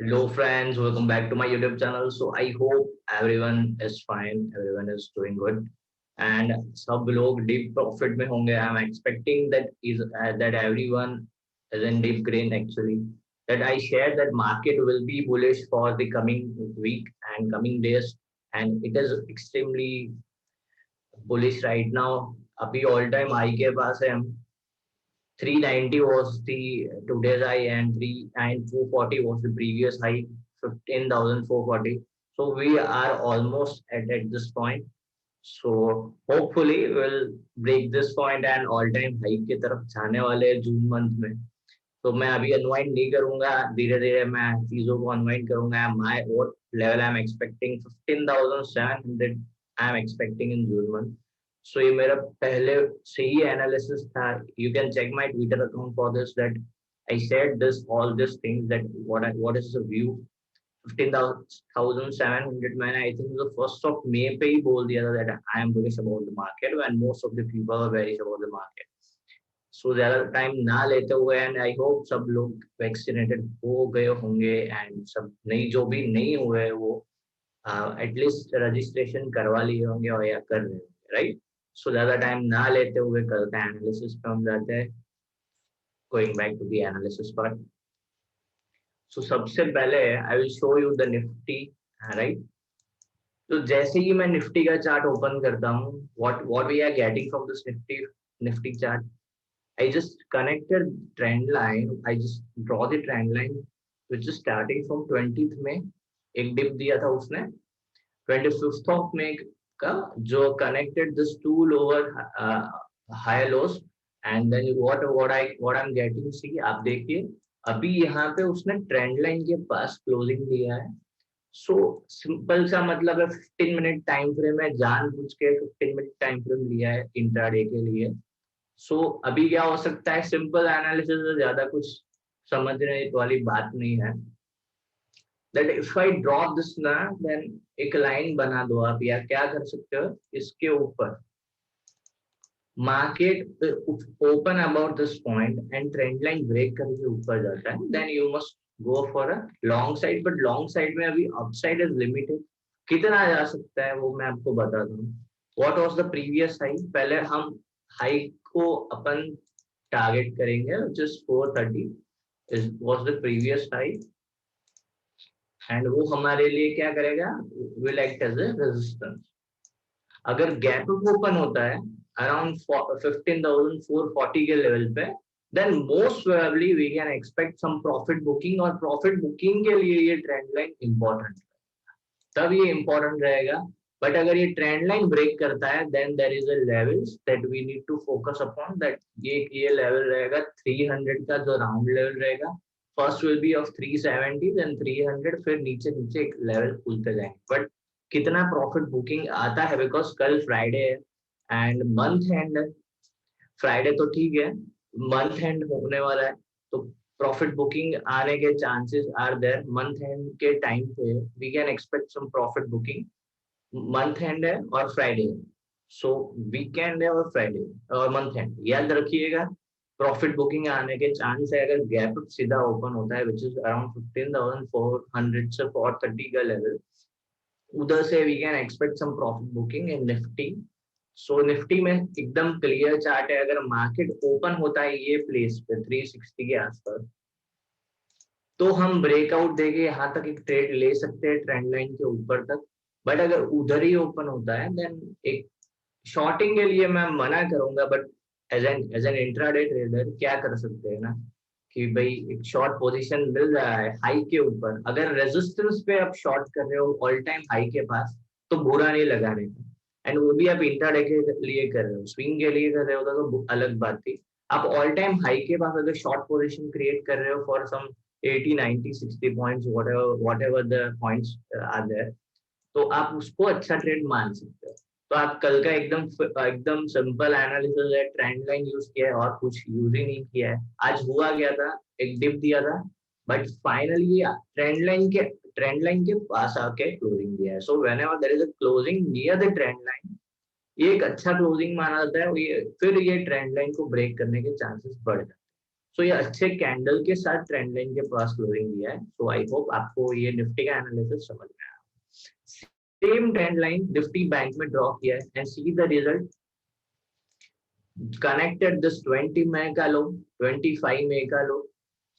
Hello friends, welcome back to my YouTube channel. So I hope everyone is fine, everyone is doing good, and सब लोग deep profit में होंगे. I'm expecting that everyone is in deep green actually. That I share that market will be bullish for the coming week and coming days, and it is extremely bullish right now. अभी all time high के पास है हम. 390 was the today's high and 39440 was the previous high, 15,440. So we are almost at this point. So hopefully we'll break this point and all time high की तरफ जाने वाले हैं June month में. तो मैं अभी अनवाइंड नहीं करूंगा, धीरे धीरे मैं चीजों को अनवाइंड करूंगा. माय और level I am expecting 15,700 I am expecting in June month. So ये मेरा पहले से ही एनालिसिस था. You can check my Twitter account for this that I said this all this things that what is the view. 15,700 मैंने I think first of May पे ही बोल दिया था that I am bullish about the market when most of the people are bearish about the market. So ज्यादा time ना लेते हुए एंड आई होप सब लोग वैक्सीनेटेड हो गए होंगे एंड सब नहीं, जो भी नहीं हुए वो एटलीस्ट रजिस्ट्रेशन करवा लिए होंगे और या कर रहे होंगे, राइट. सो ज्यादा टाइम ना लेते हुए करते हैं एनालिसिस पे हम जाते हैं. Going back to the analysis part. So सबसे पहले I will show you the Nifty, right. तो जैसे ही मैं निफ्टी का चार्ट ओपन करता हूँ, what we are getting from this Nifty Nifty chart. I just connected trend line. I just draw the trend line which is starting from 20th में एक dip दिया था उसने. 25th of May का जो connected this two lower high lows and then what I'm getting, see आप देखिए अभी यहाँ पे उसने ट्रेंड लाइन के पास क्लोजिंग दिया है. सो सिंपल सा मतलब है 15 मिनट टाइम फ्रेम है, जानबूझ के 15 मिनट टाइम फ्रेम लिया है इंट्राडे के लिए. सो अभी क्या हो सकता है, सिंपल एनालिसिस से ज्यादा कुछ समझने वाली बात नहीं है. That if I drop this ना देन एक लाइन बना दो आप, या क्या कर सकते हो इसके ऊपर. Market open about this point and trend line break करके ऊपर जाता है, then you must go for a long side. But long side में अभी अपसाइड इज लिमिटेड. कितना जा सकता है वो मैं आपको बता दूं. What was the previous high, पहले हम हाई को अपन टारगेट करेंगे which is 430 is was the previous high and वो हमारे लिए क्या करेगा, will act as a resistance. अगर गैप अप ओपन होता है अराउंड 15,440 के लेवल पे, then most probably we can expect some profit booking, और profit booking के लिए ये ट्रेंड लाइन इंपॉर्टेंट है, तब ये इंपॉर्टेंट रहेगा. बट अगर ये ट्रेंड लाइन ब्रेक करता है then there is a levels that we need to focus upon. That ये लेवल रहेगा 300 का, जो राउंड लेवल रहेगा. First will be of 370 then 300, फिर नीचे नीचे एक लेवल खुलते जाएंगे. बट कितना प्रॉफिट बुकिंग आता है, बिकॉज कल फ्राइडे है एंड मंथ एंड है. फ्राइडे तो ठीक है, मंथ एंड होने वाला है तो प्रॉफिट बुकिंग आने के chances are there. Month end के टाइम पे we can expect some profit booking. Month end है और फ्राइडे है, सो वीकेंड है और फ्राइडे और मंथ एंड, याद रखिएगा. प्रॉफिट बुकिंग आने के चांस है अगर गैप सीधा ओपन होता है विच इज अराउंड 15,400 से 430 का लेवल. उधर से we can expect some profit booking in Nifty. So Nifty में एकदम क्लियर चार्ट है. अगर मार्केट ओपन होता है ये प्लेस पे 360 के आसपास, तो हम ब्रेकआउट देके यहाँ तक एक ट्रेड ले सकते हैं ट्रेंड लाइन के ऊपर तक. बट अगर उधर ही ओपन होता है देन एक शॉर्टिंग के लिए मैं मना करूंगा. But as an intraday trader क्या कर सकते हैं ना, कि भाई एक शॉर्ट पोजीशन मिल रहा है हाई के ऊपर, अगर रेजिस्टेंस पे आप शॉर्ट कर रहे हो ऑल टाइम हाई के पास तो बुरा नहीं लगाने का. एंड वो भी आप इंट्राडे के लिए कर रहे हो, स्विंग के लिए कर रहे हो तो अलग बात थी. आप ऑल टाइम हाई के पास अगर शॉर्ट पोजीशन क्रिएट कर रहे हो for some 80 90 60 points, whatever the points are there, तो आप उसको अच्छा ट्रेड मान सकते हो. तो आप कल का एकदम एकदम सिंपल एनालिसिस है, ट्रेंड लाइन यूज किया है और कुछ यूज ही नहीं किया है. आज हुआ क्या था, एक डिप दिया था बट फाइनली ट्रेंड लाइन के पास आके क्लोजिंग दिया है. So whenever there is a closing near the trend line, ये एक अच्छा क्लोजिंग माना जाता है. फिर ये ट्रेंड लाइन को ब्रेक करने के चांसेस बढ़ जाते हैं. सो ये अच्छे कैंडल के साथ ट्रेंड लाइन के पास क्लोजिंग दिया है. सो आई होप आपको ये निफ्टी का एनालिसिस समझ में आया. Same trend line Nifty bank में ड्रॉ किया है and see the result. connected this 20 MA का लो, 25 MA का लो.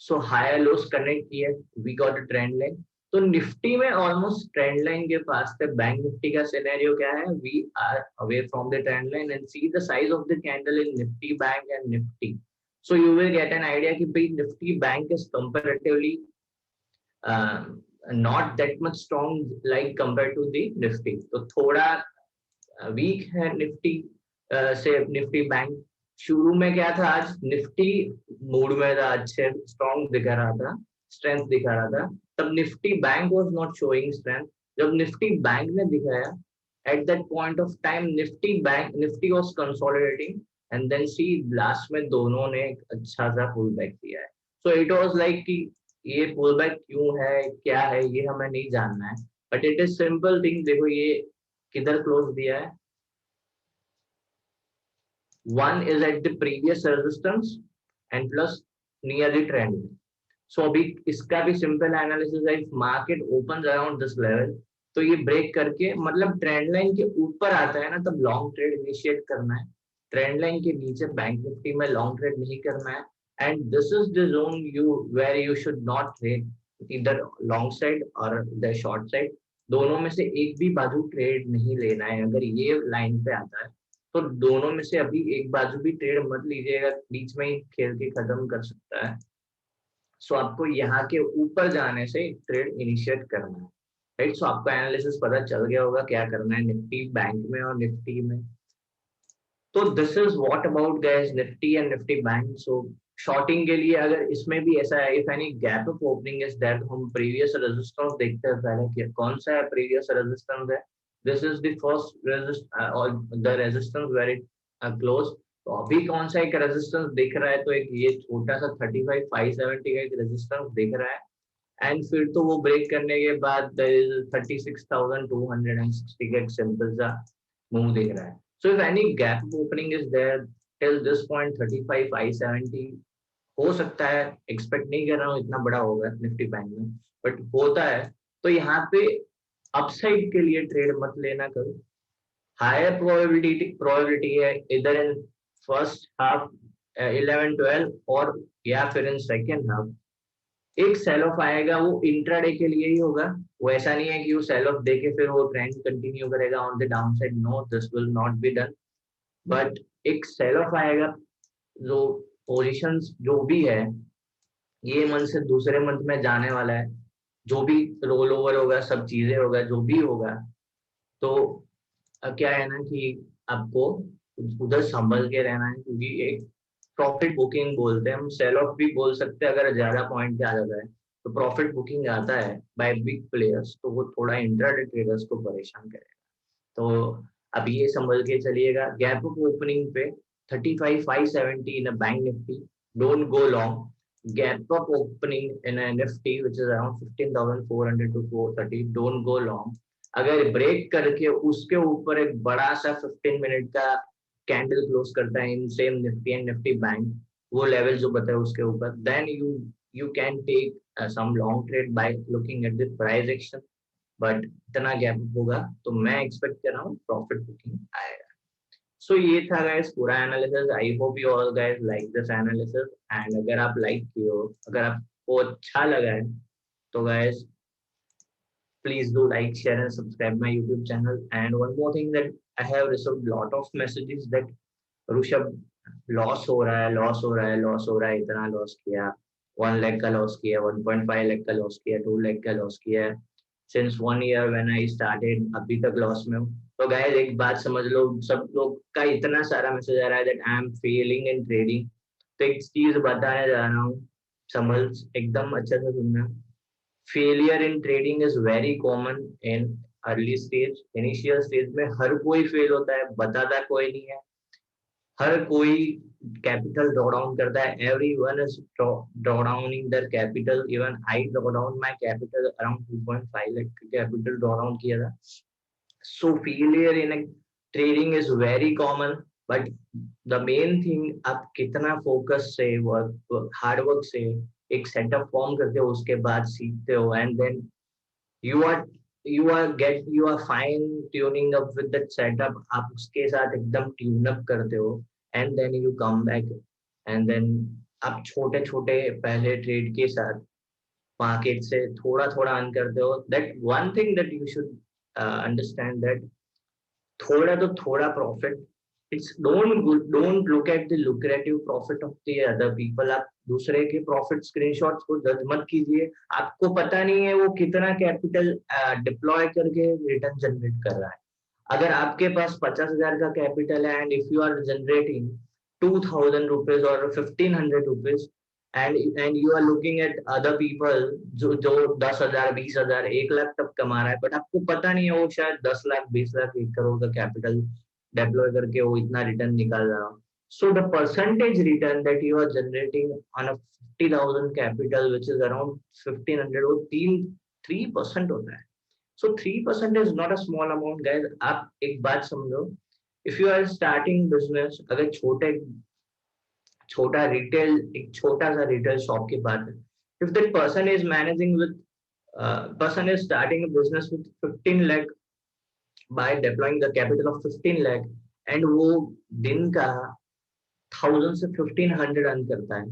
So higher lows connect किए, we got a trend line. तो निफ्टी में ऑलमोस्ट ट्रेंड लाइन के पास थे. बैंक निफ्टी का सिनेरियो क्या है? We are away from the trend line and see the size of the candle in Nifty bank and Nifty. So you will get an idea कि भाई Nifty bank is comparatively not that much strong like compare to the Nifty. तो थोड़ा week है Nifty से Nifty bank. शुरू में क्या था? आज निफ्टी मूड में था, अच्छे स्ट्रॉन्ग दिखा रहा था, स्ट्रेंथ दिखा रहा था. तब Nifty bank was not showing strength. जब निफ्टी बैंक ने दिखाया at that point of time Nifty was consolidating and then see last में दोनों ने एक अच्छा सा पुल बैक दिया है. सो इट वाज लाइक कि ये पुल बैक क्यों है, क्या है, ये हमें नहीं जानना है, but it is simple thing. देखो ये किधर क्लोज दिया है. One is at the previous resistance and plus near the trend. So अभी इसका भी simple analysis है. If market opens around this level, तो ये ब्रेक करके मतलब ट्रेंड लाइन के ऊपर आता है ना, तब लॉन्ग ट्रेड इनिशिएट करना है. ट्रेंड लाइन के नीचे बैंक निफ्टी में लॉन्ग ट्रेड नहीं करना है. And this is the zone you where you should not trade इधर लॉन्ग साइड और द शॉर्ट साइड. दोनों में से एक भी बाजू ट्रेड नहीं लेना है. अगर ये लाइन पे आता है तो दोनों में से अभी एक बाजू भी ट्रेड मत लीजिएगा, बीच में ही खेल के खत्म कर सकता है. सो आपको यहाँ के ऊपर जाने से ट्रेड इनिशिएट करना है. राइट. सो आपको एनालिसिस पता चल गया होगा क्या करना है निफ्टी बैंक में और निफ्टी में. तो this is what about guys Nifty and Nifty bank. So shorting के लिए अगर इसमें भी ऐसा है, if any gap of opening is there, हम प्रीवियस रेजिस्टेंस देखते हैं पहले कि कौन सा है प्रीवियस रेजिस्टेंस है. दिस इज द फर्स्ट और the resistance where it close. तो अभी कौन सा एक रेजिस्टेंस दिख रहा है? तो एक ये छोटा सा 35,570 का एक रेजिस्टेंस दिख रहा है. एंड फिर तो वो ब्रेक करने के बाद 36,260 का एक सिंपल सा मूव दिख रहा है. So if any gap opening is there till this point 35,570 हो सकता है. एक्सपेक्ट नहीं कर रहा हूँ इतना बड़ा होगा निफ्टी बैंक में, बट होता है. तो यहाँ पे अपसाइड के लिए ट्रेड मत लेना करो. हायर प्रोबेबिलिटी है इधर इन फर्स्ट हाफ 11-12 और या फिर इन सेकेंड हाफ एक सेल ऑफ आएगा. वो इंट्राडे के लिए ही होगा. वो ऐसा नहीं है कि वो सेल ऑफ देके फिर वो ट्रेंड कंटिन्यू करेगा on the down side. No, this will not be done. But एक सेल ऑफ आएगा. जो पोजीशंस जो भी है ये मंथ से दूसरे मंथ में जाने वाला है. जो भी रोल ओवर होगा, सब चीजें होगा, जो भी होगा, तो क्या है ना कि आपको उधर संभल के रहना है. क्योंकि एक प्रॉफिट बुकिंग बोलते हैं हम, सेल ऑफ भी बोल सकते हैं अगर ज्यादा पॉइंट पे आ जाता है. तो प्रॉफिट बुकिंग आता है बाय बिग प्लेयर्स, तो वो थोड़ा इंट्राडे ट्रेडर्स को परेशान करेगा. तो अब ये संभल के चलिएगा. गैप ऑफ ओपनिंग पे 35,570 in a bank Nifty, don't go long. Gap of opening in a Nifty which is around 15,400 to 430, don't go long. अगर ब्रेक करके उसके ऊपर एक बड़ा सा 15 मिनट का कैंडल क्लोज करता है in same Nifty and Nifty bank, वो लेवल जो बताया उसके ऊपर, then you can take some long trade by looking at the price action. But इतना गैप होगा तो मैं एक्सपेक्ट कर रहा हूँ प्रॉफिट बुकिंग आएगा. सो ये था गाइस पूरा analysis. I hope you all guys like this analysis. And अगर आप लाइक किए हो, अगर आपको अच्छा लगा है, तो guys please do like, share and subscribe my YouTube channel. And one more thing that I have received lot of messages that Rishabh loss हो रहा है, लॉस हो रहा है, लॉस हो रहा है, इतना लॉस किया, 1 लाख का लॉस किया, 1.5 लाख का लॉस किया, 2 लाख का लॉस किया. Since 1 year when I started अभी तक लॉस में हूँ. तो गाइस एक बात समझ लो, सब लोग का इतना सारा मैसेज आ रहा है that I M Fehling in trading. तो एक चीज बताने जा रहा हूँ, समझ एकदम अच्छे से सुनना. Failure in trading is very common in early stage. Initial stage में हर कोई फेल होता है, बताता कोई नहीं है. हर कोई कैपिटल ड्रॉ डाउन करता है. Everyone is draw Downing their capital. Even I draw down my capital around 2.5 lakh capital draw down किया था. सो failure in trading is very common. But the main thing आप कितना फोकस से वर्क हार्ड वर्क से एक setup form करते हो, उसके बाद सीखते हो, and then you are you are fine tuning up with that setup, आप उसके साथ एकदम ट्यून अप करते हो, and then you come back, and then आप छोटे छोटे पहले ट्रेड के साथ मार्केट से थोड़ा थोड़ा अर्न करते हो. That one thing that you should understand, that थोड़ा तो थोड़ा profit, it's don't look at the lucrative profit of the other people. आप दूसरे के प्रॉफिट स्क्रीनशॉट्स को जज मत कीजिए. आपको पता नहीं है वो कितना कैपिटल डिप्लॉय करके रिटर्न जनरेट कर रहा है. अगर आपके पास 50,000 का कैपिटल है and if you are generating 2,000 rupees और 1,500 rupees, and you are looking at other people जो 10,000 20,000 1 लाख तक कमा रहा है, बट आपको पता नहीं है वो शायद 10 लाख 20 लाख 1 करोड़ का कैपिटल डेप्लॉय करके वो इतना रिटर्न निकाल रहा हो. So the percentage return that you are generating on a 50,000 capital, which is around 1,500, वो 3% होता है. So 3% is not a small amount, guys. आप एक बात समझो, if you are starting business, अगर छोटा रिटेल, एक छोटा सा रिटेल शॉप की बात है, if that person is managing with person is starting a business with 15 lakh by deploying the capital of 15 lakh, and वो दिन का 1,000 से 1,500 अर्न करता है,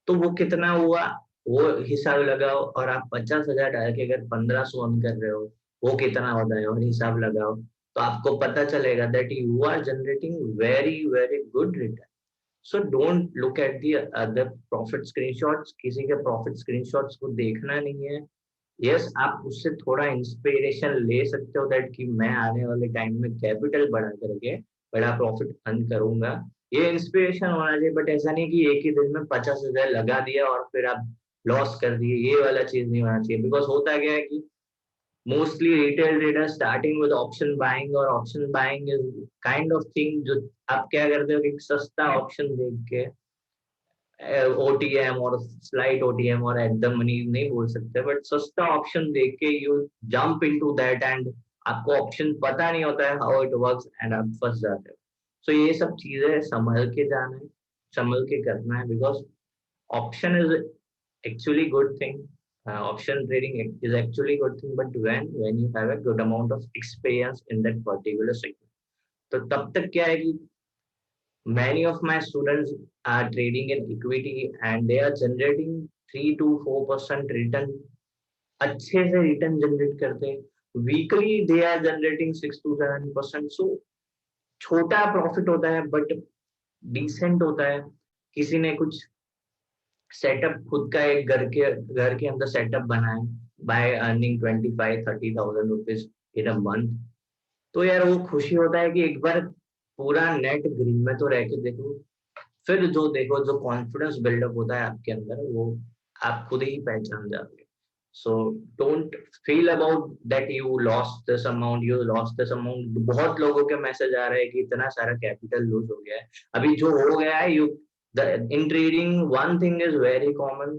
तो वो कितना हुआ वो हिसाब लगाओ. और आप 50,000 डाल के अगर 1,500 अर्न कर रहे हो, वो कितना होता है और हिसाब लगाओ, तो आपको पता चलेगा that you are generating very very good return. So don't look at the other profit screenshots. किसी के प्रॉफिट स्क्रीनशॉट्स को देखना नहीं है. यस, आप उससे थोड़ा इंस्पिरेशन ले सकते हो दैट कि मैं आने वाले टाइम में कैपिटल बढ़ा करके बड़ा प्रॉफिट अर्न करूंगा. ये इंस्पिरेशन होना चाहिए, बट ऐसा नहीं कि एक ही दिन में 50,000 लगा दिया और फिर आप लॉस कर दिए. ये वाला चीज नहीं होना चाहिए. बिकॉज होता क्या है कि mostly retail trader starting with option buying, और option buying is kind of thing जो आप क्या करते हो कि एक सस्ता ऑप्शन देख के ओटीएम और स्लाइट ओटीएम और एट द मनी नहीं बोल सकते, बट सस्ता ऑप्शन देख के you jump into that, and आपको ऑप्शन पता नहीं होता है हाउ इट वर्क्स, एंड आप फंस जाते हो. सो ये सब चीजें संभल के जाना है, संभल के करना है. Because option is actually good thing. Option trading is actually good thing, but when you have a good amount of experience in that particular segment. तो तब तक क्या है कि many of my students are trading in equity and they are generating 3 to 4% return. अच्छे से return generate करते हैं. Weekly they are generating 6 to 7%. So छोटा प्रॉफिट होता है बट डिसेंट होता है. किसी ने कुछ सेटअप खुद का एक घर के अंदर सेटअप बनाए by earning 25-30,000 rupees in a month, तो यार वो खुशी होता है कि एक बार पूरा नेट ग्रीन में तो रह के देखो. फिर जो देखो जो कॉन्फिडेंस बिल्डअप होता है आपके अंदर, वो आप खुद ही पहचान जाओगे. So don't feel about that you lost this amount, you lost this amount. बहुत लोगों के मैसेज आ रहे हैं कि इतना सारा कैपिटल लूज हो गया है. अभी जो हो गया है, you in trading one thing is very common,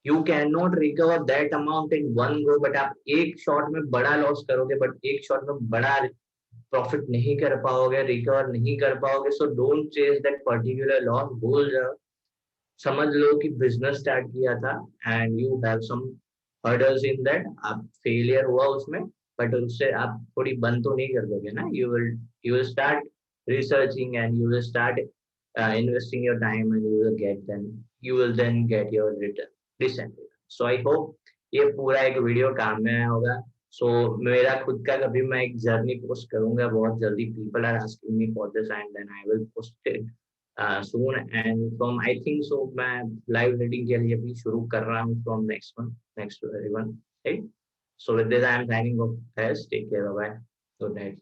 you cannot recover that amount in one go. But आप एक शॉट में बड़ा लॉस करोगे, बट एक शॉट में बड़ा प्रॉफिट नहीं कर पाओगे, रिकवर नहीं कर पाओगे. So don't chase that particular loss. भूल जाओ. समझ लो कि बिजनेस स्टार्ट किया था and you have some hurdles in that, आप फेलियर हुआ उसमें, बट उससे आप थोड़ी बंद तो नहीं कर दोगे ना. You will start researching and you will start investing your time, and you will then get your return recently. So I hope ये पूरा एक वीडियो काम में आया होगा. सो मेरा खुद का कभी मैं एक जर्नी पोस्ट करूंगा बहुत जल्दी. People are asking me for this and then I will post it soon. And from I think so मैं लाइव रीडिंग के लिए भी शुरू कर रहा हूँ from next to everyone, right? So with this I am signing off. Guys, take care, bye bye, good night.